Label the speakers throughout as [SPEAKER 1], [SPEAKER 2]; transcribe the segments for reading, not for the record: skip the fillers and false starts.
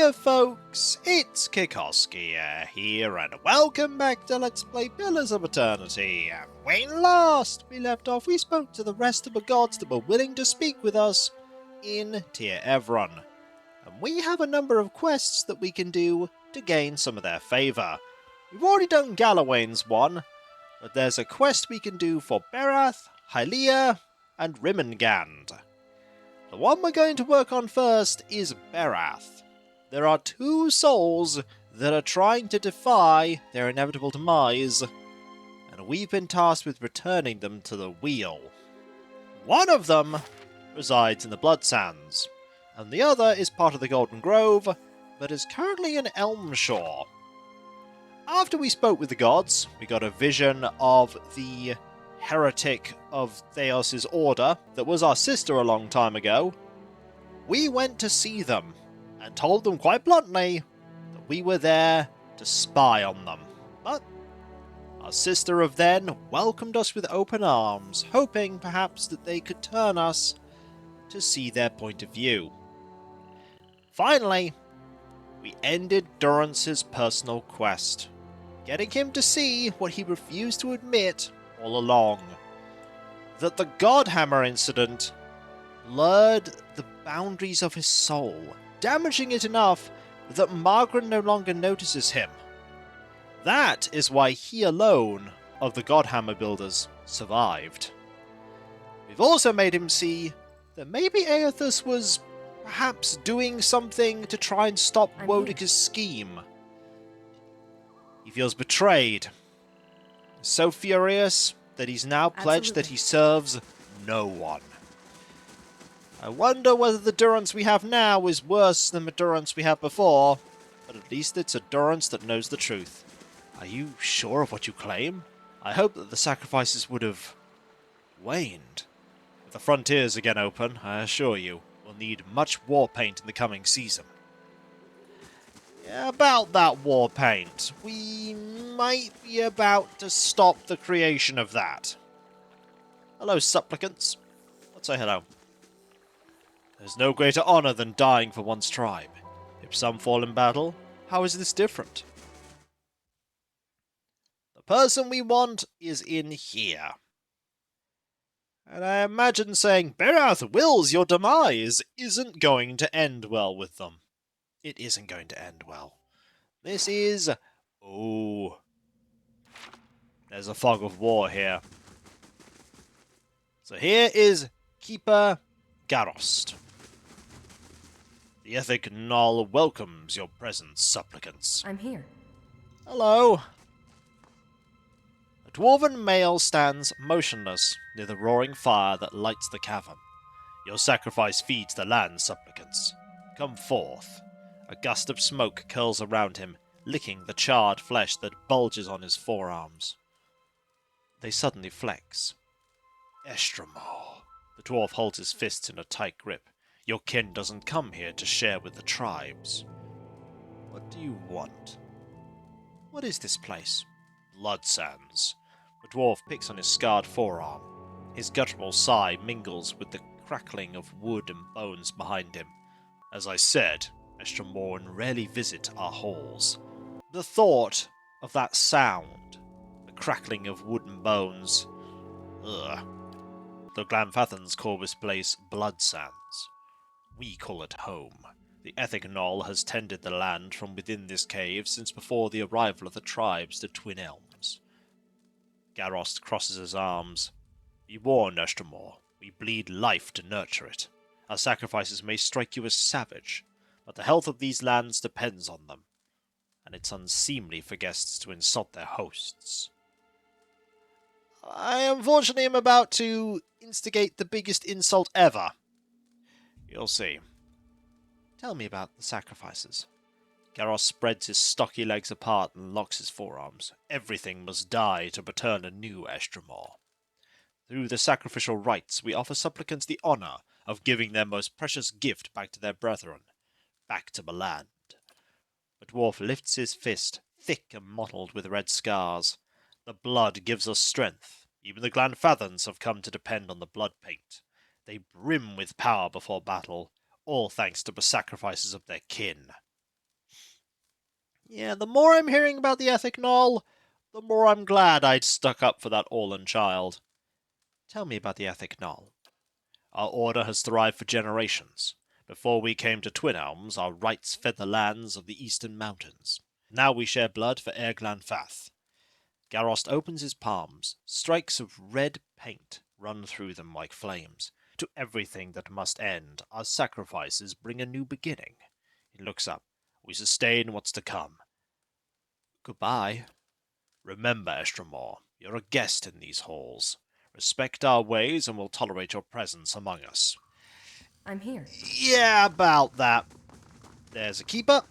[SPEAKER 1] Hiya folks, it's Kikoskia here and welcome back to Let's Play Pillars of Eternity. When last we left off, we spoke to the rest of the gods that were willing to speak with us in Tir Evron. And we have a number of quests that we can do to gain some of their favour. We've already done Galawain's one, but there's a quest we can do for Berath, Hylia, and Rimengand. The one we're going to work on first is Berath. There are two souls that are trying to defy their inevitable demise, and we've been tasked with returning them to the wheel. One of them resides in the Blood Sands, and the other is part of the Golden Grove, but is currently in Elmshore. After we spoke with the gods, we got a vision of the heretic of Theos' order that was our sister a long time ago. We went to see them, and told them quite bluntly that we were there to spy on them. But our sister of then welcomed us with open arms, hoping perhaps that they could turn us to see their point of view. Finally, we ended Durance's personal quest, getting him to see what he refused to admit all along, that the Godhammer incident blurred the boundaries of his soul, damaging it enough that Margaret no longer notices him. That is why he alone of the Godhammer builders survived. We've also made him see that maybe Aethys was perhaps doing something to try and stop Wodika's scheme. He feels betrayed. He's so furious that he's now pledged that he serves no one. I wonder whether the Durance we have now is worse than the Durance we had before, but at least it's a Durance that knows the truth. Are you sure of what you claim? I hope that the sacrifices would have waned. With the frontiers again open, I assure you, we'll need much war paint in the coming season. Yeah, about that war paint, we might be about to stop the creation of that. Hello, supplicants. Let's say hello. There's no greater honour than dying for one's tribe. If some fall in battle, how is this different? The person we want is in here. And I imagine saying, Berath wills your demise, isn't going to end well with them. It isn't going to end well. This is... Oh. There's a fog of war here. So here is Keeper Garrost. The Ethik Nôl welcomes your presence, supplicants.
[SPEAKER 2] I'm here.
[SPEAKER 1] Hello. A dwarven male stands motionless near the roaring fire that lights the cavern. Your sacrifice feeds the land, supplicants. Come forth. A gust of smoke curls around him, licking the charred flesh that bulges on his forearms. They suddenly flex. Estromor. The dwarf holds his fists in a tight grip. Your kin doesn't come here to share with the tribes. What do you want? What is this place? Blood Sands. The dwarf picks on his scarred forearm. His guttural sigh mingles with the crackling of wood and bones behind him. As I said, Estromorn rarely visit our halls. The thought of that sound, the crackling of wood and bones... Ugh. The Glanfathans call this place Blood Sands. We call it home. The Ethik Nôl has tended the land from within this cave since before the arrival of the tribes to Twin Elms. Garrost crosses his arms. Be warned, Estromor. We bleed life to nurture it. Our sacrifices may strike you as savage, but the health of these lands depends on them, and it's unseemly for guests to insult their hosts. I unfortunately am about to instigate the biggest insult ever. You'll see. Tell me about the sacrifices. Garrost spreads his stocky legs apart and locks his forearms. Everything must die to return a new Estromor. Through the sacrificial rites, we offer supplicants the honour of giving their most precious gift back to their brethren, back to the land. The dwarf lifts his fist, thick and mottled with red scars. The blood gives us strength. Even the Glanfathans have come to depend on the blood paint. They brim with power before battle, all thanks to the sacrifices of their kin. Yeah, the more I'm hearing about the Ethik Nôl, the more I'm glad I'd stuck up for that Orlan child. Tell me about the Ethik Nôl. Our order has thrived for generations. Before we came to Twin Elms, our rights fed the lands of the Eastern Mountains. Now we share blood for Erglan Fath. Garost opens his palms. Strikes of red paint run through them like flames. To everything that must end, our sacrifices bring a new beginning. He looks up. We sustain what's to come. Goodbye. Remember, Estromor, you're a guest in these halls. Respect our ways and we'll tolerate your presence among us.
[SPEAKER 2] I'm here.
[SPEAKER 1] Yeah, about that. There's a keeper.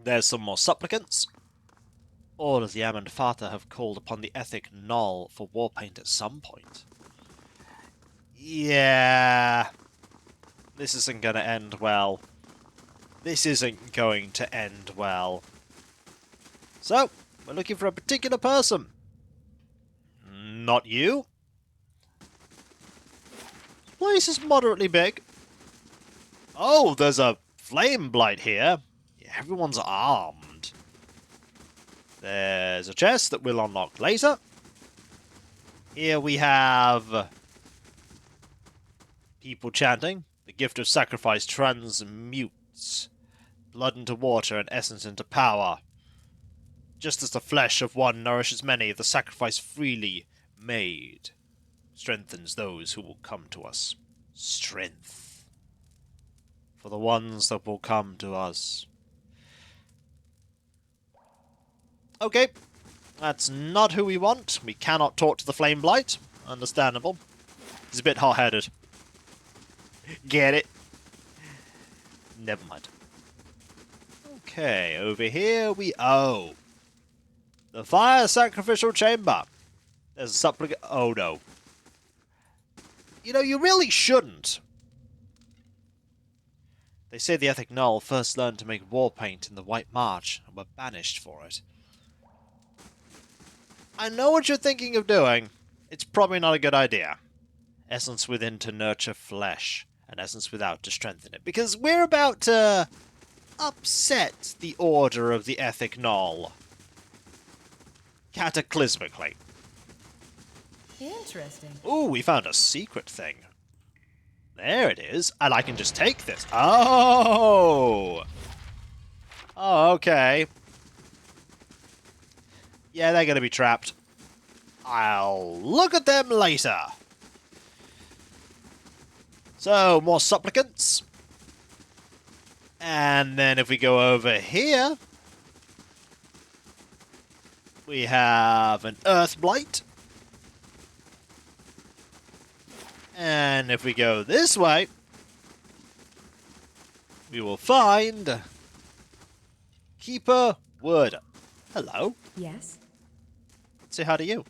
[SPEAKER 1] There's some more supplicants. All of the Amon Fata have called upon the Ethik Nôl for war paint at some point. Yeah. This isn't going to end well. This isn't going to end well. So, we're looking for a particular person. Not you. This place is moderately big. Oh, there's a flame blight here. Yeah, everyone's armed. There's a chest that we'll unlock later. Here we have people chanting. The gift of sacrifice transmutes blood into water and essence into power. Just as the flesh of one nourishes many, the sacrifice freely made strengthens those who will come to us. Strength. For the ones that will come to us. Okay, that's not who we want. We cannot talk to the Flame Blight. Understandable. He's a bit hot-headed. Get it? Never mind. Okay, over here we... Oh. The Fire Sacrificial Chamber. There's a supplicant... Oh, no. You know, you really shouldn't. They say the Ethik Nôl first learned to make war paint in the White March and were banished for it. I know what you're thinking of doing. It's probably not a good idea. Essence within to nurture flesh, and essence without to strengthen it. Because we're about to upset the order of the Ethik Nôl. Cataclysmically.
[SPEAKER 2] Interesting.
[SPEAKER 1] Ooh, we found a secret thing. There it is, and I can just take this. Oh! Oh, okay. Yeah, they're gonna be trapped. I'll look at them later. So, more supplicants. And then if we go over here, we have an Earth Blight. And if we go this way, we will find Keeper Wood. Hello.
[SPEAKER 2] Yes?
[SPEAKER 1] Say hi to you.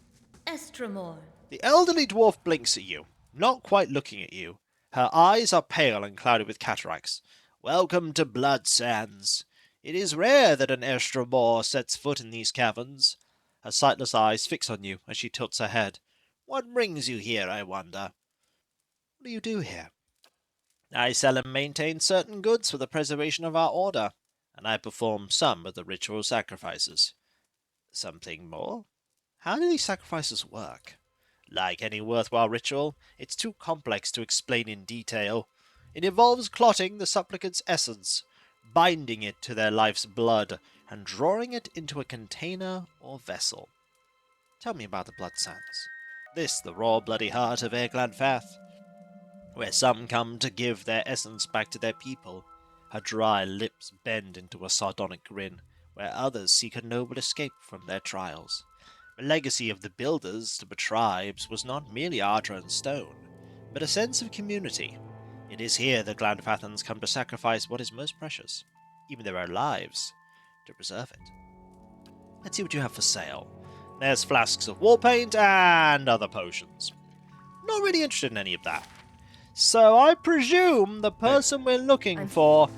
[SPEAKER 2] Estromor.
[SPEAKER 1] The elderly dwarf blinks at you, not quite looking at you. Her eyes are pale and clouded with cataracts. Welcome to Blood Sands. It is rare that an Estromor sets foot in these caverns. Her sightless eyes fix on you as she tilts her head. What brings you here, I wonder? What do you do here? I sell and maintain certain goods for the preservation of our order, and I perform some of the ritual sacrifices. Something more? How do these sacrifices work? Like any worthwhile ritual, it's too complex to explain in detail. It involves clotting the supplicant's essence, binding it to their life's blood, and drawing it into a container or vessel. Tell me about the Blood Sands. This, the raw bloody heart of Erglan Fath, where some come to give their essence back to their people. Her dry lips bend into a sardonic grin, where others seek a noble escape from their trials. The legacy of the builders to the tribes was not merely ardor and stone, but a sense of community. It is here the Glanfathans come to sacrifice what is most precious, even their own lives, to preserve it. Let's see what you have for sale. There's flasks of war paint and other potions. Not really interested in any of that. So I presume the person we're looking for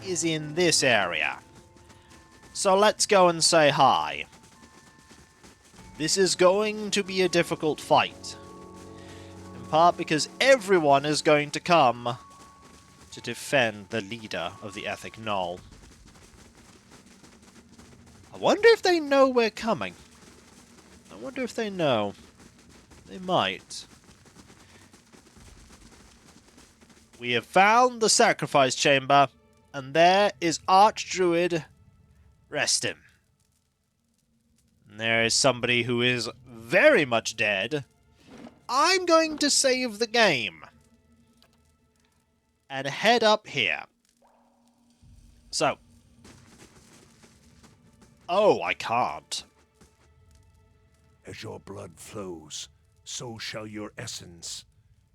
[SPEAKER 1] is in this area. So let's go and say hi. This is going to be a difficult fight. In part because everyone is going to come to defend the leader of the Ethik Nôl. I wonder if they know we're coming. I wonder if they know. They might. We have found the sacrifice chamber, and there is Archdruid Restin. And there is somebody who is very much dead. I'm going to save the game and head up here. So. Oh, I can't.
[SPEAKER 3] As your blood flows, so shall your essence.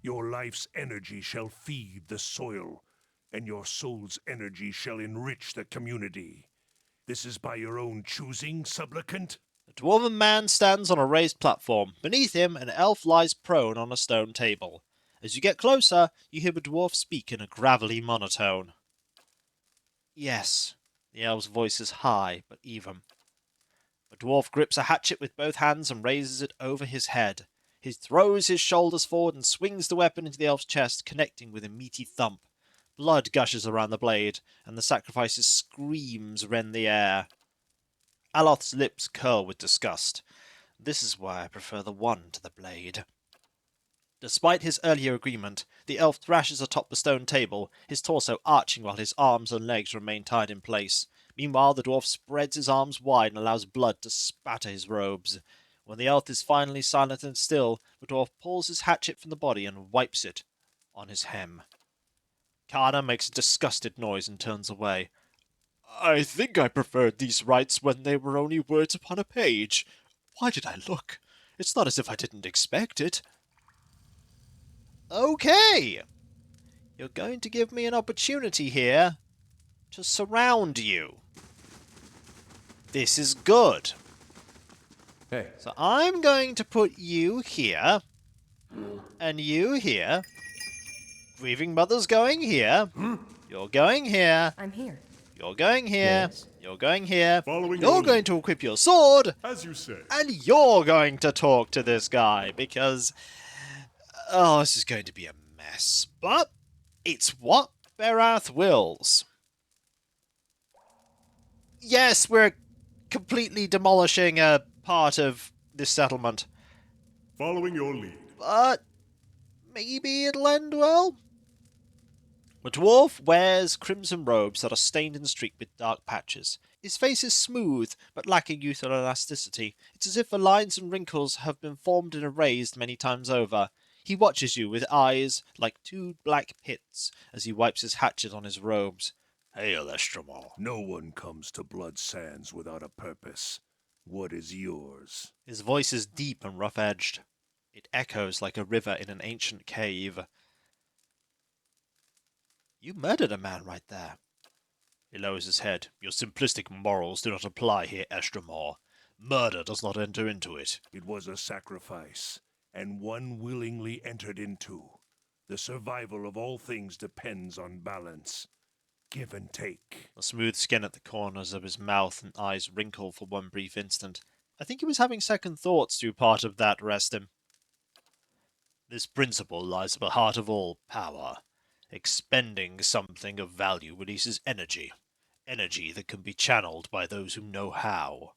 [SPEAKER 3] Your life's energy shall feed the soil, and your soul's energy shall enrich the community. This is by your own choosing, supplicant?
[SPEAKER 1] A dwarven man stands on a raised platform. Beneath him, an elf lies prone on a stone table. As you get closer, you hear the dwarf speak in a gravelly monotone. Yes, the elf's voice is high, but even. The dwarf grips a hatchet with both hands and raises it over his head. He throws his shoulders forward and swings the weapon into the elf's chest, connecting with a meaty thump. Blood gushes around the blade, and the sacrifice's screams rend the air. Aloth's lips curl with disgust. This is why I prefer the one to the blade. Despite his earlier agreement, the elf thrashes atop the stone table, his torso arching while his arms and legs remain tied in place. Meanwhile, the dwarf spreads his arms wide and allows blood to spatter his robes. When the elf is finally silent and still, the dwarf pulls his hatchet from the body and wipes it on his hem. Kana makes a disgusted noise and turns away. I think I preferred these rites when they were only words upon a page. Why did I look? It's not as if I didn't expect it. Okay! You're going to give me an opportunity here to surround you. This is good.
[SPEAKER 3] Hey.
[SPEAKER 1] So I'm going to put you here, and you here. Grieving Mother's going here. You're going here.
[SPEAKER 2] I'm here.
[SPEAKER 1] You're going here.
[SPEAKER 3] Yes.
[SPEAKER 1] You're going here.
[SPEAKER 3] Following
[SPEAKER 1] You're
[SPEAKER 3] your
[SPEAKER 1] going
[SPEAKER 3] lead.
[SPEAKER 1] to equip your sword.
[SPEAKER 3] As you say.
[SPEAKER 1] And you're going to talk to this guy, because... oh, this is going to be a mess. But it's what Berath wills. Yes, we're completely demolishing a part of this settlement.
[SPEAKER 3] Following your lead.
[SPEAKER 1] But maybe it'll end well? The dwarf wears crimson robes that are stained and streaked with dark patches. His face is smooth, but lacking youthful elasticity. It's as if the lines and wrinkles have been formed and erased many times over. He watches you with eyes like two black pits as he wipes his hatchet on his robes. Hail, Estremor.
[SPEAKER 3] No one comes to Blood Sands without a purpose. What is yours?
[SPEAKER 1] His voice is deep and rough-edged. It echoes like a river in an ancient cave. You murdered a man right there. He lowers his head. Your simplistic morals do not apply here, Estremor. Murder does not enter into it.
[SPEAKER 3] It was a sacrifice, and one willingly entered into. The survival of all things depends on balance. Give and take.
[SPEAKER 1] The smooth skin at the corners of his mouth and eyes wrinkle for one brief instant. I think he was having second thoughts to part of that resting. This principle lies at the heart of all power. Expending something of value releases energy. Energy that can be channeled by those who know how.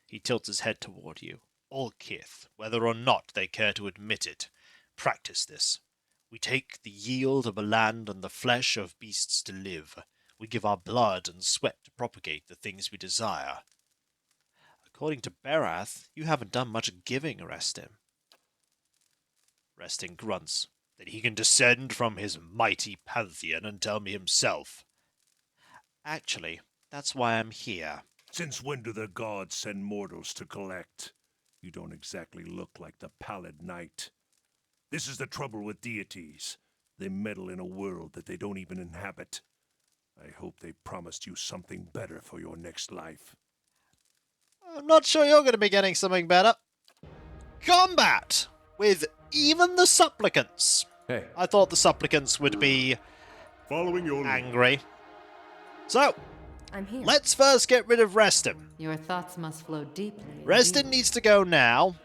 [SPEAKER 1] He tilts his head toward you. All kith, whether or not they care to admit it, practice this. We take the yield of a land and the flesh of beasts to live. We give our blood and sweat to propagate the things we desire. According to Berath, you haven't done much giving, Restin. Restin grunts. That he can descend from his mighty pantheon and tell me himself. Actually, that's why I'm here.
[SPEAKER 3] Since when do the gods send mortals to collect? You don't exactly look like the Pallid Knight. This is the trouble with deities. They meddle in a world that they don't even inhabit. I hope they promised you something better for your next life.
[SPEAKER 1] I'm not sure you're going to be getting something better. Combat! With even the supplicants.
[SPEAKER 3] Hey.
[SPEAKER 1] I thought the supplicants would be
[SPEAKER 3] Following your lead.
[SPEAKER 1] angry. So,
[SPEAKER 2] I'm here.
[SPEAKER 1] let's first get rid of Restin.
[SPEAKER 2] Your thoughts must flow deeply.
[SPEAKER 1] Restin needs to go now.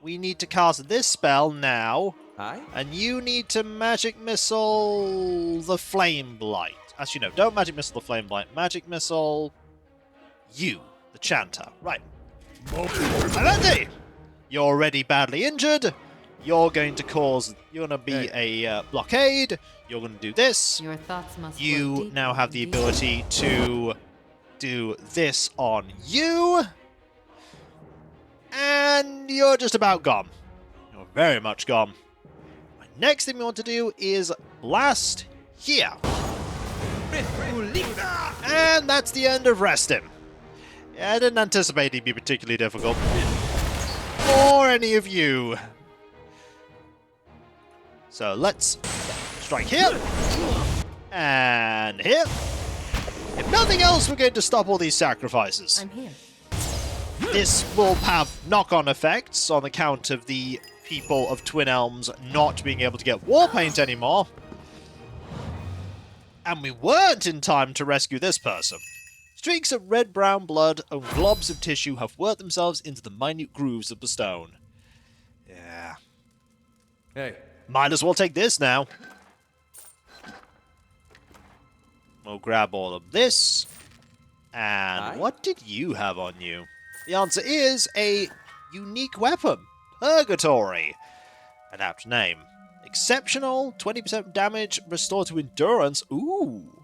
[SPEAKER 1] We need to cast this spell now.
[SPEAKER 4] Aye?
[SPEAKER 1] And you need to magic missile the flame blight. Actually, no, don't magic missile the flame blight. Magic missile you. the chanter. Right. Alenti! You're already badly injured. You're going to be a blockade. You're going to do this.
[SPEAKER 2] Your thoughts must flow
[SPEAKER 1] You
[SPEAKER 2] deeper
[SPEAKER 1] now have
[SPEAKER 2] and
[SPEAKER 1] the
[SPEAKER 2] deeper.
[SPEAKER 1] ability to do this on you. And you're just about gone. You're very much gone. My next thing we want to do is blast here. And that's the end of resting. Yeah, I didn't anticipate it'd be particularly difficult. Or any of you. So let's strike here. And here. If nothing else, we're going to stop all these sacrifices.
[SPEAKER 2] I'm here.
[SPEAKER 1] This will have knock-on effects on account of the people of Twin Elms not being able to get war paint anymore. And we weren't in time to rescue this person. Streaks of red-brown blood and globs of tissue have worked themselves into the minute grooves of the stone. Yeah.
[SPEAKER 4] Hey.
[SPEAKER 1] Might as well take this now. We'll grab all of this. And
[SPEAKER 4] Aye.
[SPEAKER 1] what did you have on you? The answer is a unique weapon. Purgatory. An apt name. Exceptional, 20% damage, restore to endurance. Ooh.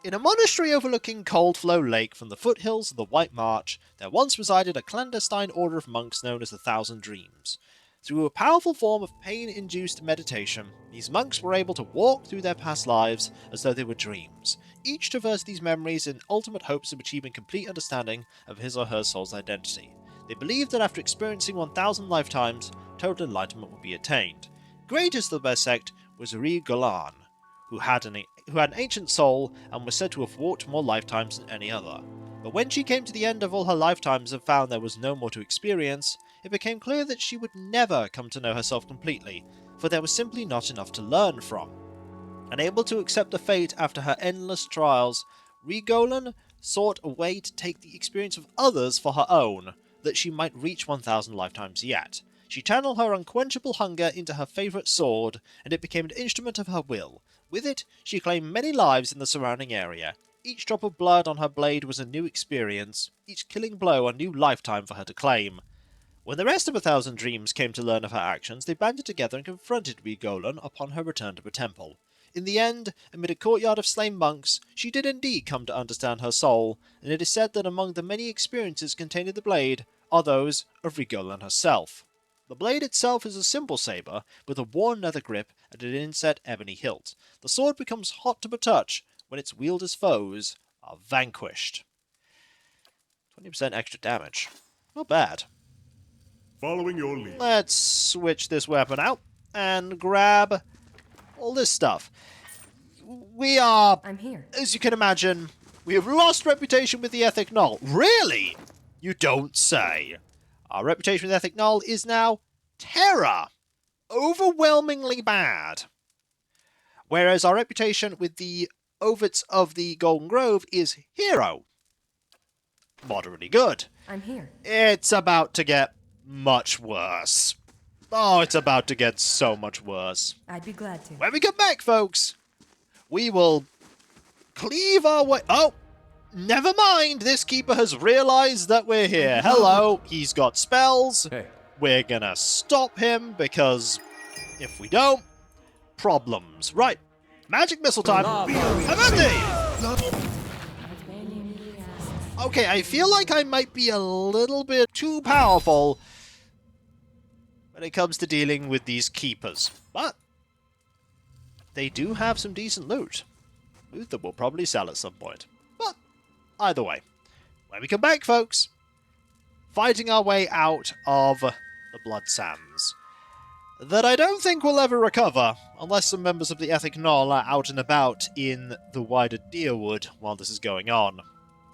[SPEAKER 1] In a monastery overlooking Coldflow Lake from the foothills of the White March, there once resided a clandestine order of monks known as the Thousand Dreams. Through a powerful form of pain-induced meditation, these monks were able to walk through their past lives as though they were dreams, each traverse these memories in ultimate hopes of achieving complete understanding of his or her soul's identity. They believed that after experiencing 1,000 lifetimes, total enlightenment would be attained. Greatest of their sect was Ri Golan, who had an ancient soul and was said to have walked more lifetimes than any other. But when she came to the end of all her lifetimes and found there was no more to experience, it became clear that she would never come to know herself completely, for there was simply not enough to learn from. Unable to accept the fate after her endless trials, Rigolan sought a way to take the experience of others for her own, that she might reach 1,000 lifetimes yet. She channeled her unquenchable hunger into her favourite sword, and it became an instrument of her will. With it, she claimed many lives in the surrounding area. Each drop of blood on her blade was a new experience, each killing blow a new lifetime for her to claim. When the rest of 1,000 Dreams came to learn of her actions, they banded together and confronted Rigolan upon her return to the temple. In the end, amid a courtyard of slain monks, she did indeed come to understand her soul, and it is said that among the many experiences contained in the blade are those of Rigolan herself. The blade itself is a simple saber, with a worn leather grip and an inset ebony hilt. The sword becomes hot to the touch when its wielder's foes are vanquished. 20% extra damage. Not bad.
[SPEAKER 3] Following your lead.
[SPEAKER 1] Let's switch this weapon out and grab all this stuff. We are,
[SPEAKER 2] I'm here.
[SPEAKER 1] as you can imagine, we have lost reputation with the Ethik Nôl. Really? You don't say. Our reputation with Ethik Nôl is now terror. Overwhelmingly bad. Whereas our reputation with the Ovits of the Golden Grove is hero. Moderately good.
[SPEAKER 2] I'm here.
[SPEAKER 1] It's about to get much worse. Oh, it's about to get so much worse.
[SPEAKER 2] I'd be glad to.
[SPEAKER 1] When we come back, folks, we will cleave our way... Oh, never mind. This keeper has realized that we're here. Hello. He's got spells.
[SPEAKER 4] Hey.
[SPEAKER 1] We're gonna stop him because if we don't, problems. Right. Magic missile time. Aventi! Okay, I feel like I might be a little bit too powerful when it comes to dealing with these keepers. But they do have some decent loot. Loot that we'll probably sell at some point. But either way, when we come back, folks, fighting our way out of the Blood Sands. That I don't think we'll ever recover, unless some members of the Ethik Nôl are out and about in the wider Deerwood while this is going on.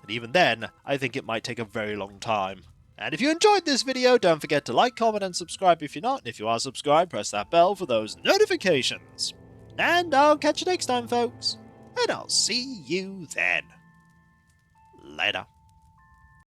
[SPEAKER 1] And even then, I think it might take a very long time. And if you enjoyed this video, don't forget to like, comment, and subscribe if you're not. And if you are subscribed, press that bell for those notifications. And I'll catch you next time, folks. And I'll see you then. Later.